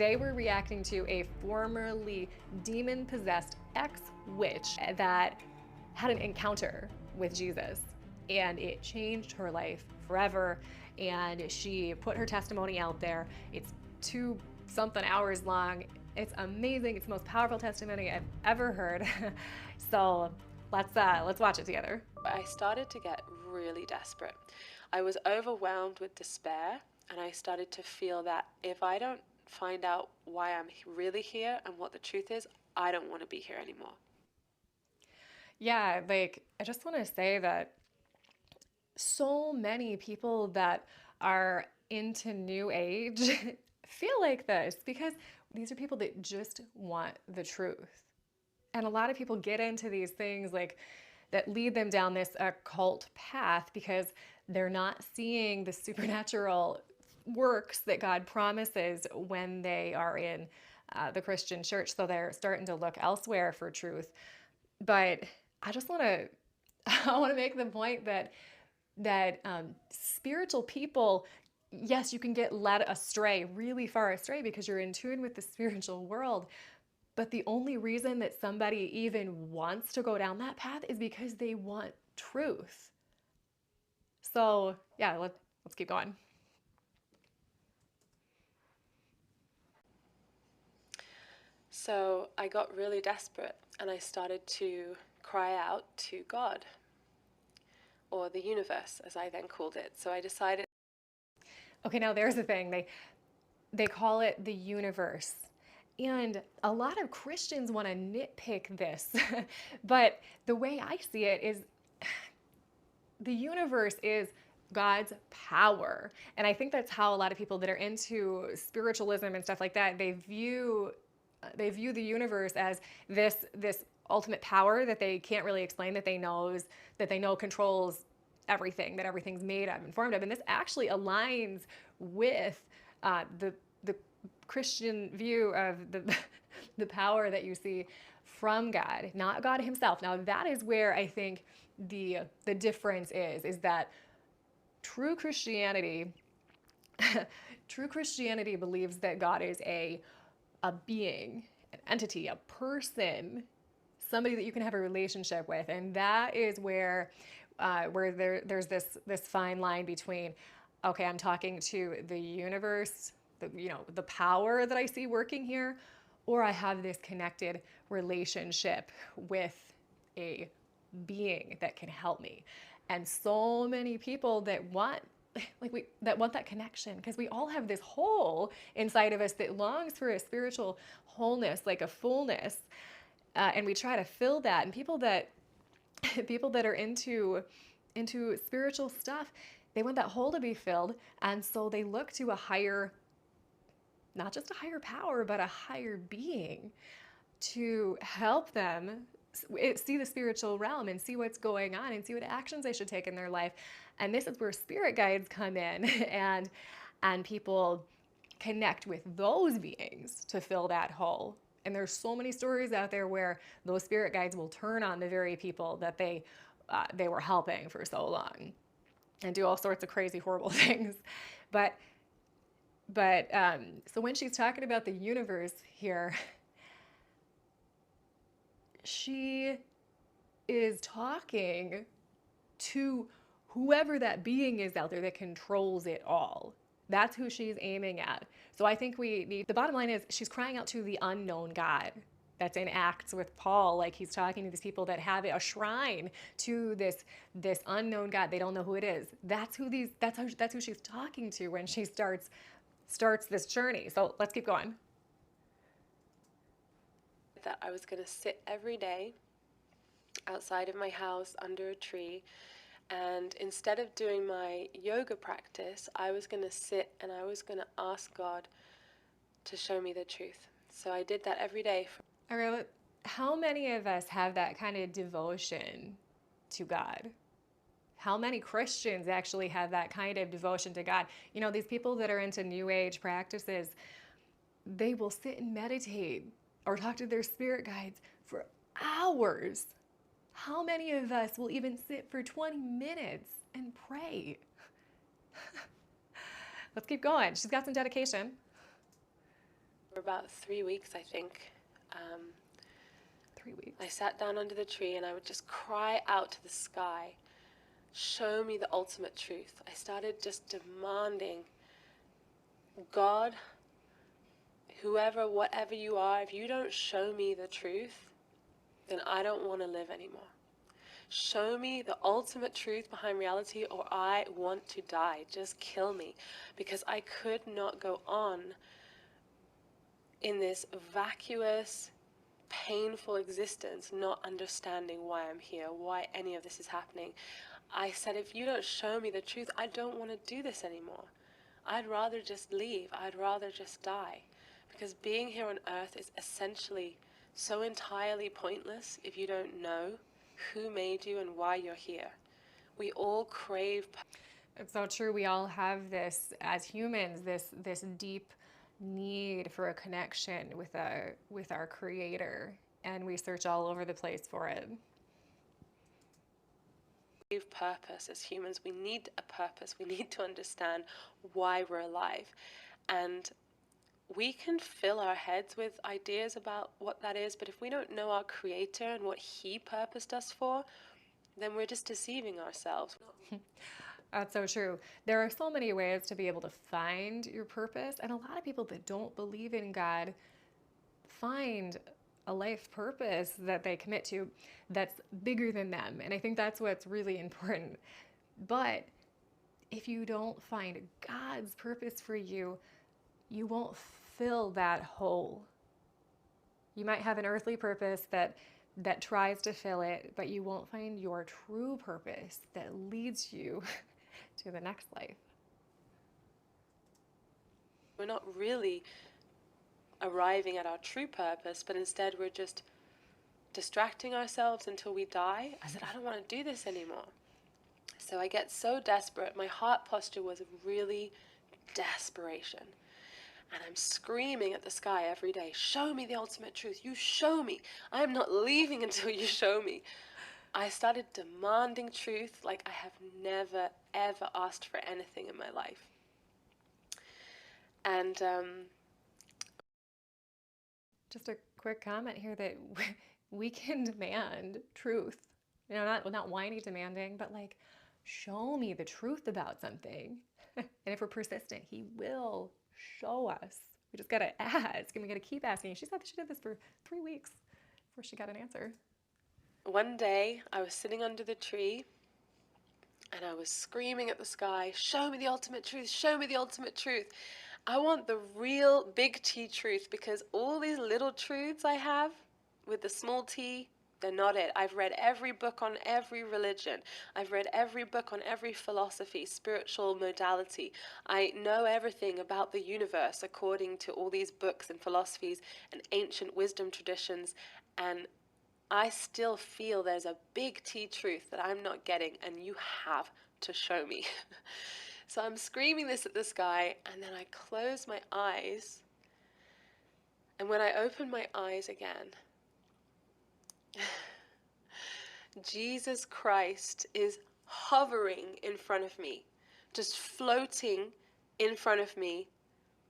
Today we're reacting to a formerly demon-possessed ex-witch that had an encounter with Jesus, and it changed her life forever. And she put her testimony out there. It's 2-something hours long. It's amazing. It's the most powerful testimony I've ever heard. So let's watch it together. I started to get really desperate. I was overwhelmed with despair, and I started to feel that if I don't find out why I'm really here and what the truth is, I don't want to be here anymore. Yeah, like I just want to say that so many people that are into New Age feel like this because these are people that just want the truth. And a lot of people get into these things like that lead them down this occult path because they're not seeing the supernatural works that God promises when they are in the Christian church. So they're starting to look elsewhere for truth. But I just want to I want to make the point that spiritual people, yes, you can get led astray, really far astray, because you're in tune with the spiritual world. But the only reason that somebody even wants to go down that path is because they want truth. So yeah, let's keep going. So I got really desperate, and I started to cry out to God, or the universe, as I then called it. So I decided. Okay, now there's the thing. They call it the universe. And a lot of Christians want to nitpick this. But the way I see it is the universe is God's power. And I think that's how a lot of people that are into spiritualism and stuff like that, they view the universe as this ultimate power that they can't really explain, that they know controls everything, that everything's made of and formed of. And this actually aligns with the Christian view of the power that you see from God, not God himself. Now that is where I think the difference is that true Christianity true Christianity believes that God is a being, an entity, a person, somebody that you can have a relationship with. And that is where there's this fine line between, okay, I'm talking to the universe, the power that I see working here, or I have this connected relationship with a being that can help me. And so many people that want that connection, because we all have this hole inside of us that longs for a spiritual wholeness, like a fullness, and we try to fill that. And people that are into spiritual stuff, they want that hole to be filled, and so they look to a higher, not just a higher power, but a higher being to help them see the spiritual realm and see what's going on and see what actions they should take in their life. And this is where spirit guides come in and people connect with those beings to fill that hole. And there's so many stories out there where those spirit guides will turn on the very people that they were helping for so long and do all sorts of crazy, horrible things. But so when she's talking about the universe here, she is talking to whoever that being is out there that controls it all. That's who she's aiming at. So I think the bottom line is she's crying out to the unknown God. That's in Acts with Paul, like he's talking to these people that have a shrine to this unknown God. They don't know who it is. That's who she's talking to when she starts this journey. So let's keep going. That I was going to sit every day outside of my house under a tree, and instead of doing my yoga practice, I was going to sit and I was going to ask God to show me the truth. So I did that every day. All right, how many of us have that kind of devotion to God? How many Christians actually have that kind of devotion to God? You know, these people that are into New Age practices, they will sit and meditate or talk to their spirit guides for hours. How many of us will even sit for 20 minutes and pray? Let's keep going. She's got some dedication. For about 3 weeks, I think. Um, 3 weeks. I sat down under the tree and I would just cry out to the sky, show me the ultimate truth. I started just demanding, God, whoever, whatever you are, if you don't show me the truth, then I don't want to live anymore. Show me the ultimate truth behind reality or I want to die. Just kill me. Because I could not go on in this vacuous, painful existence, not understanding why I'm here, why any of this is happening. I said, if you don't show me the truth, I don't want to do this anymore. I'd rather just leave. I'd rather just die. Because being here on earth is essentially so entirely pointless if you don't know who made you and why you're here. We all crave. It's so true. We all have this as humans, this deep need for a connection with our creator, and we search all over the place for it. Purpose as humans. We need a purpose. We need to understand why we're alive. And we can fill our heads with ideas about what that is, but if we don't know our creator and what he purposed us for, then we're just deceiving ourselves. That's so true. There are so many ways to be able to find your purpose, and a lot of people that don't believe in God find a life purpose that they commit to that's bigger than them. And I think that's what's really important. But if you don't find God's purpose for you, you won't fill that hole. You might have an earthly purpose that tries to fill it, but you won't find your true purpose that leads you to the next life. We're not really arriving at our true purpose, but instead we're just distracting ourselves until we die. I said, I don't want to do this anymore. So I get so desperate. My heart posture was really desperation. And I'm screaming at the sky every day, show me the ultimate truth. You show me. I am not leaving until you show me. I started demanding truth like I have never, ever asked for anything in my life. And just a quick comment here that we can demand truth. You know, not whiny demanding, but like, show me the truth about something. And if we're persistent, he will show us. We just gotta ask, and we gotta keep asking. She said that she did this for 3 weeks before she got an answer. One day, I was sitting under the tree, and I was screaming at the sky, show me the ultimate truth, show me the ultimate truth. I want the real big T truth, because all these little truths I have with the small t, they're not it. I've read every book on every religion. I've read every book on every philosophy, spiritual modality. I know everything about the universe according to all these books and philosophies and ancient wisdom traditions, and I still feel there's a big T truth that I'm not getting, and you have to show me. So I'm screaming this at the sky, and then I close my eyes. And when I open my eyes again, Jesus Christ is hovering in front of me, just floating in front of me,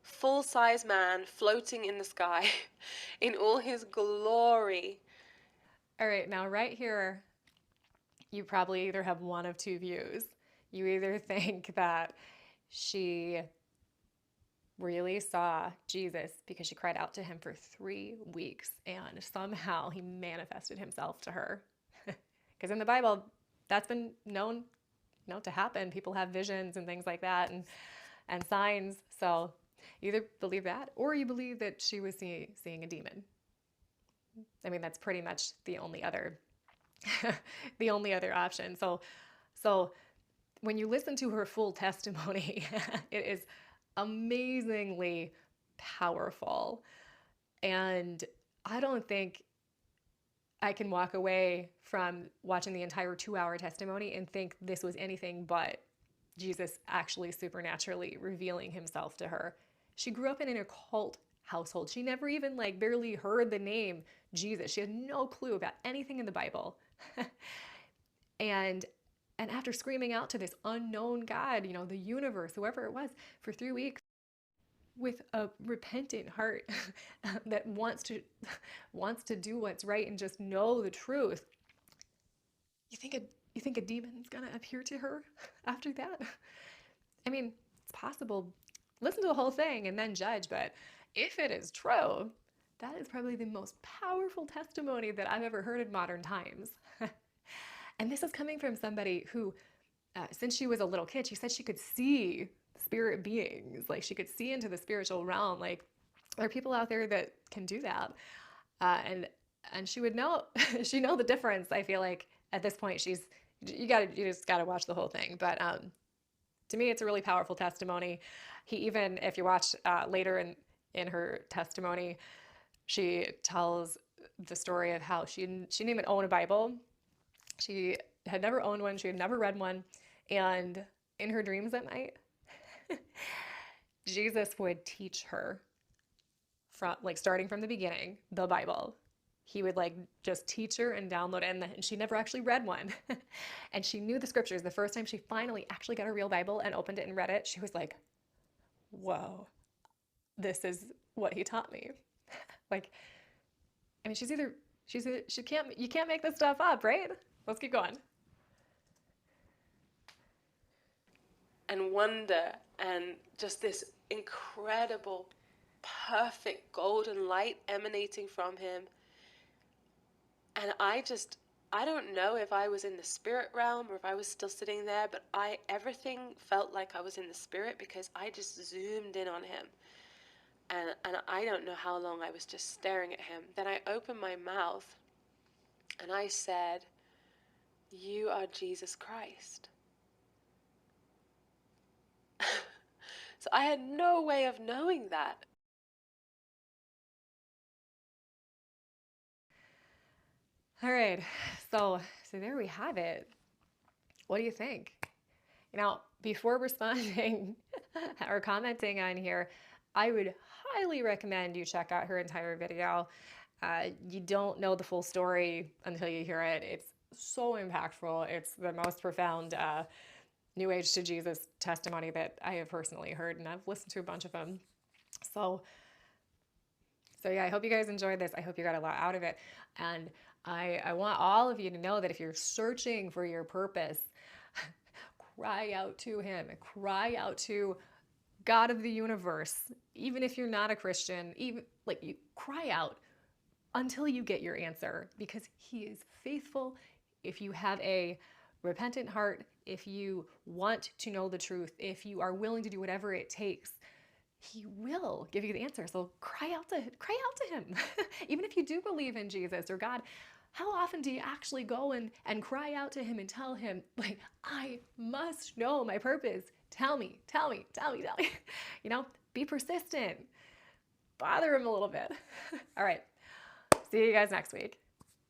full-size man floating in the sky in all his glory. All right, now right here, you probably either have one of two views. You either think that she really saw Jesus because she cried out to him for 3 weeks and somehow he manifested himself to her. Because in the Bible, that's been known to happen. People have visions and things like that and signs. So you either believe that or you believe that she was seeing a demon. I mean, that's pretty much the only other the only other option. So when you listen to her full testimony, it is amazingly powerful. And I don't think I can walk away from watching the entire 2-hour testimony and think this was anything but Jesus actually supernaturally revealing himself to her. She grew up in an occult household. She never even barely heard the name Jesus. She had no clue about anything in the Bible. and after screaming out to this unknown God, the universe, whoever it was, for 3 weeks, with a repentant heart that wants to do what's right and just know the truth, you think a demon's gonna appear to her after that? I mean, it's possible. Listen to the whole thing and then judge, but if it is true, that is probably the most powerful testimony that I've ever heard in modern times. And this is coming from somebody who, since she was a little kid, she said she could see spirit beings. Like, she could see into the spiritual realm. Like, there are people out there that can do that. And she would know, she know the difference. I feel like at this point, you just gotta watch the whole thing. But to me, it's a really powerful testimony. He even, if you watch later in her testimony, she tells the story of how she didn't even own a Bible. She had never owned one. She had never read one. And in her dreams at night, Jesus would teach her from, like, starting from the beginning, the Bible. He would, like, just teach her and download it. And she never actually read one. And she knew the scriptures. The first time she finally actually got a real Bible and opened it and read it, she was like, whoa, this is what he taught me. Like, I mean, you can't make this stuff up, right? Let's keep going. And wonder and just this incredible, perfect golden light emanating from him. And I don't know if I was in the spirit realm or if I was still sitting there, but everything felt like I was in the spirit because I just zoomed in on him. And I don't know how long I was just staring at him. Then I opened my mouth and I said, "You are Jesus Christ." So I had no way of knowing that. All right, so there we have it. What do you think? Before responding or commenting on here, I would highly recommend you check out her entire video. You don't know the full story until you hear it. It's so impactful. It's the most profound New Age to Jesus testimony that I have personally heard, and I've listened to a bunch of them. So yeah, I hope you guys enjoyed this. I hope you got a lot out of it. And I want all of you to know that if you're searching for your purpose, cry out to him, cry out to God of the universe. Even if you're not a Christian, even like, you cry out until you get your answer, because he is faithful. If you have a repentant heart, if you want to know the truth, if you are willing to do whatever it takes, he will give you the answer. So cry out to him. Even if you do believe in Jesus or God, how often do you actually go and cry out to him and tell him, like, I must know my purpose. Tell me. Be persistent. Bother him a little bit. All right. See you guys next week.